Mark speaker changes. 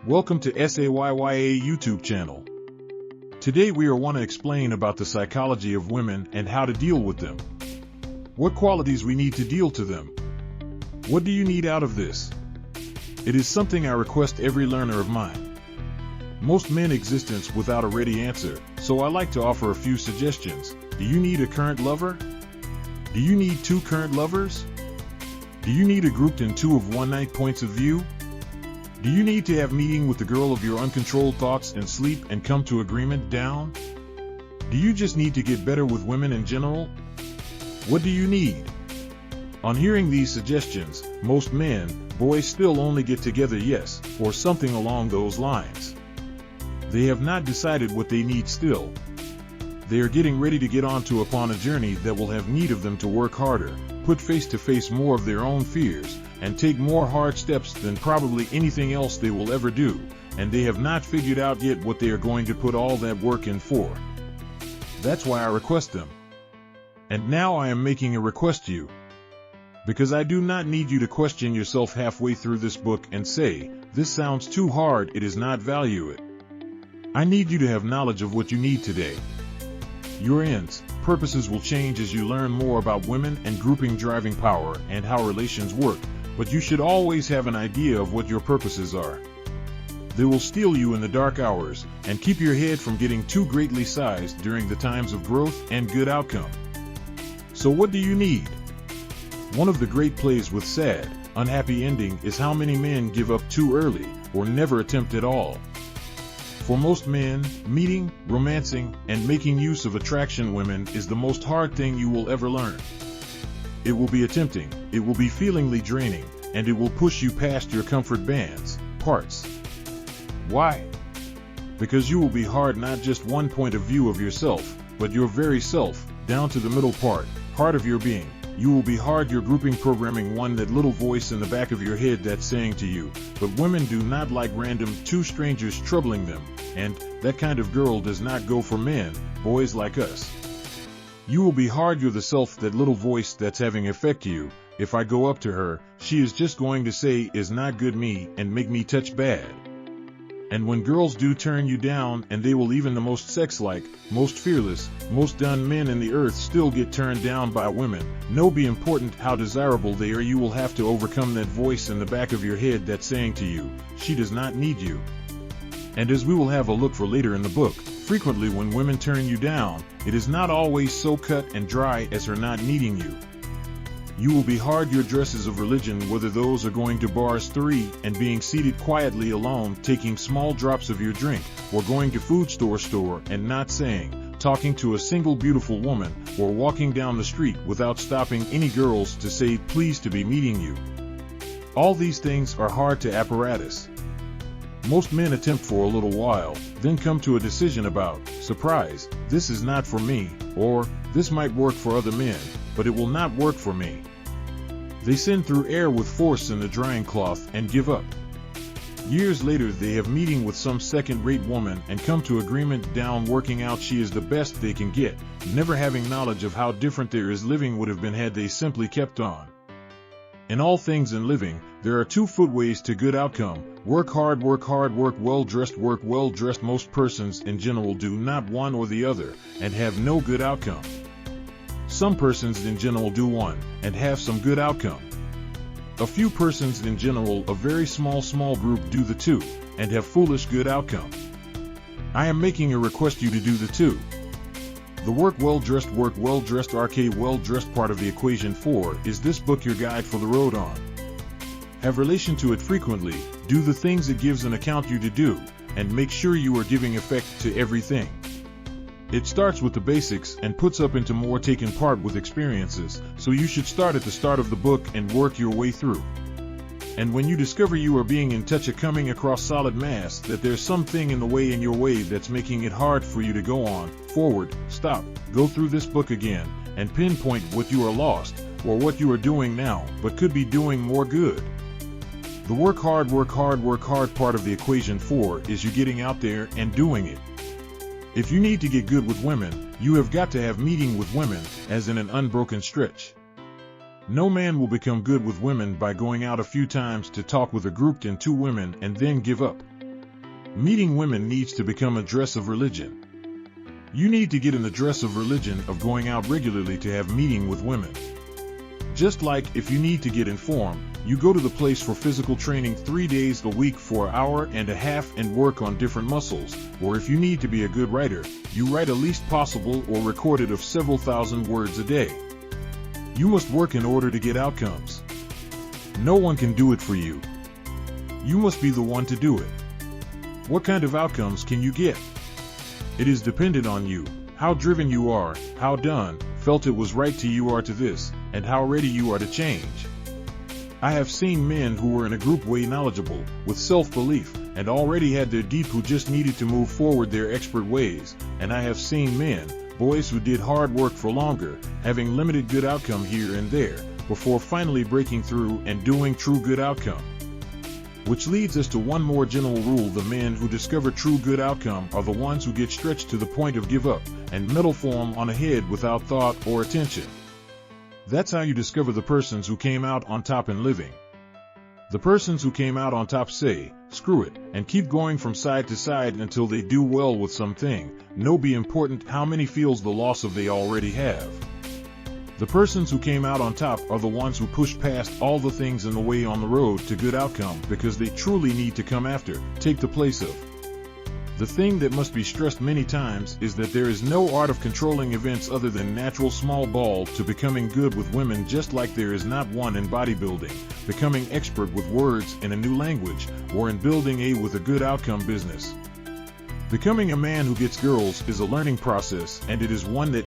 Speaker 1: Welcome to SAYYA YouTube channel. Today we want to explain about the psychology of women and how to deal with them. What qualities we need to deal to them. What do you need out of this? It is something I request every learner of mine. Most men existence without a ready answer, so I like to offer a few suggestions. Do you need a current lover? Do you need two current lovers? Do you need a grouped in two of one-night points of view? Do you need to have meeting with the girl of your uncontrolled thoughts and sleep and come to agreement down? Do you just need to get better with women in general? What do you need? On hearing these suggestions, most men, boys still only get together yes, or something along those lines. They have not decided what they need still. They are getting ready to get onto upon a journey that will have need of them to work harder, put face to face more of their own fears, and take more hard steps than probably anything else they will ever do, and they have not figured out yet what they are going to put all that work in for. That's why I request them. And now I am making a request to you. Because I do not need you to question yourself halfway through this book and say, this sounds too hard, it is not value it. I need you to have knowledge of what you need today. Your ends, purposes will change as you learn more about women and grouping driving power and how relations work, but you should always have an idea of what your purposes are. They will steal you in the dark hours and keep your head from getting too greatly sized during the times of growth and good outcome. So what do you need? One of the great plays with sad, unhappy ending is how many men give up too early or never attempt at all. For most men, meeting, romancing, and making use of attraction women is the most hard thing you will ever learn. It will be tempting, it will be feelingly draining, and it will push you past your comfort parts. Why? Because you will be hard not just one point of view of yourself, but your very self, down to the middle heart of your being. You will be hard your grouping programming one that little voice in the back of your head that's saying to you, but women do not like random two strangers troubling them, and that kind of girl does not go for men, boys like us. You will be hard you're the self that little voice that's having effect to you. If I go up to her, she is just going to say is not good me and make me touch bad. And when girls do turn you down, and they will even the most sex-like, most fearless, most done men in the earth still get turned down by women, know be important how desirable they are. You will have to overcome that voice in the back of your head that's saying to you, she does not need you. And as we will have a look for later in the book, frequently when women turn you down, it is not always so cut and dry as her not needing you. You will be hard your dresses of religion, whether those are going to bars 3 and being seated quietly alone taking small drops of your drink, or going to food store and not saying, talking to a single beautiful woman, or walking down the street without stopping any girls to say please to be meeting you. All these things are hard to apparatus. Most men attempt for a little while, then come to a decision about, surprise, this is not for me, or this might work for other men, but it will not work for me. They send through air with force in the drying cloth and give up. Years later they have meeting with some second-rate woman and come to agreement down working out she is the best they can get, never having knowledge of how different their living would have been had they simply kept on. In all things in living, there are 2 footways to good outcome: work hard, work well dressed, work well dressed. Most persons in general do not one or the other and have no good outcome. Some persons in general do one and have some good outcome. A few persons in general, a very small group, do the 2 and have foolish good outcome. I am making a request you to do the 2. The work well dressed RK well dressed part of the equation 4 is this book your guide for the road on. Have relation to it frequently, do the things it gives an account you to do, and make sure you are giving effect to everything. It starts with the basics and puts up into more taken part with experiences, so you should start at the start of the book and work your way through. And when you discover you are being in touch of coming across solid mass, that there's something in your way that's making it hard for you to go on, forward, stop, go through this book again, and pinpoint what you are lost, or what you are doing now, but could be doing more good. The work hard part of the equation 4 is you getting out there and doing it. If you need to get good with women, you have got to have meeting with women, as in an unbroken stretch. No man will become good with women by going out a few times to talk with a group and 2 women and then give up. Meeting women needs to become a dress of religion. You need to get in the dress of religion of going out regularly to have meeting with women. Just like if you need to get informed, you go to the place for physical training 3 days a week for an hour and a half and work on different muscles, or if you need to be a good writer, you write a least possible or recorded of several thousand words a day. You must work in order to get outcomes. No one can do it for you. You must be the one to do it. What kind of outcomes can you get? It is dependent on you, how driven you are, how done, felt it was right to you are to this, and how ready you are to change. I have seen men who were in a group way knowledgeable, with self-belief, and already had their deep who just needed to move forward their expert ways, and I have seen men, boys who did hard work for longer, having limited good outcome here and there, before finally breaking through and doing true good outcome. Which leads us to one more general rule: the men who discover true good outcome are the ones who get stretched to the point of give up, and metal form on a head without thought or attention. That's how you discover the persons who came out on top in living. The persons who came out on top say, screw it, and keep going from side to side until they do well with something. No be important how many feels the loss of they already have. The persons who came out on top are the ones who push past all the things in the way on the road to good outcome because they truly need to come after, take the place of. The thing that must be stressed many times is that there is no art of controlling events other than natural small ball to becoming good with women, just like there is not one in bodybuilding, becoming expert with words in a new language, or in building a with a good outcome business. Becoming a man who gets girls is a learning process, and it is one that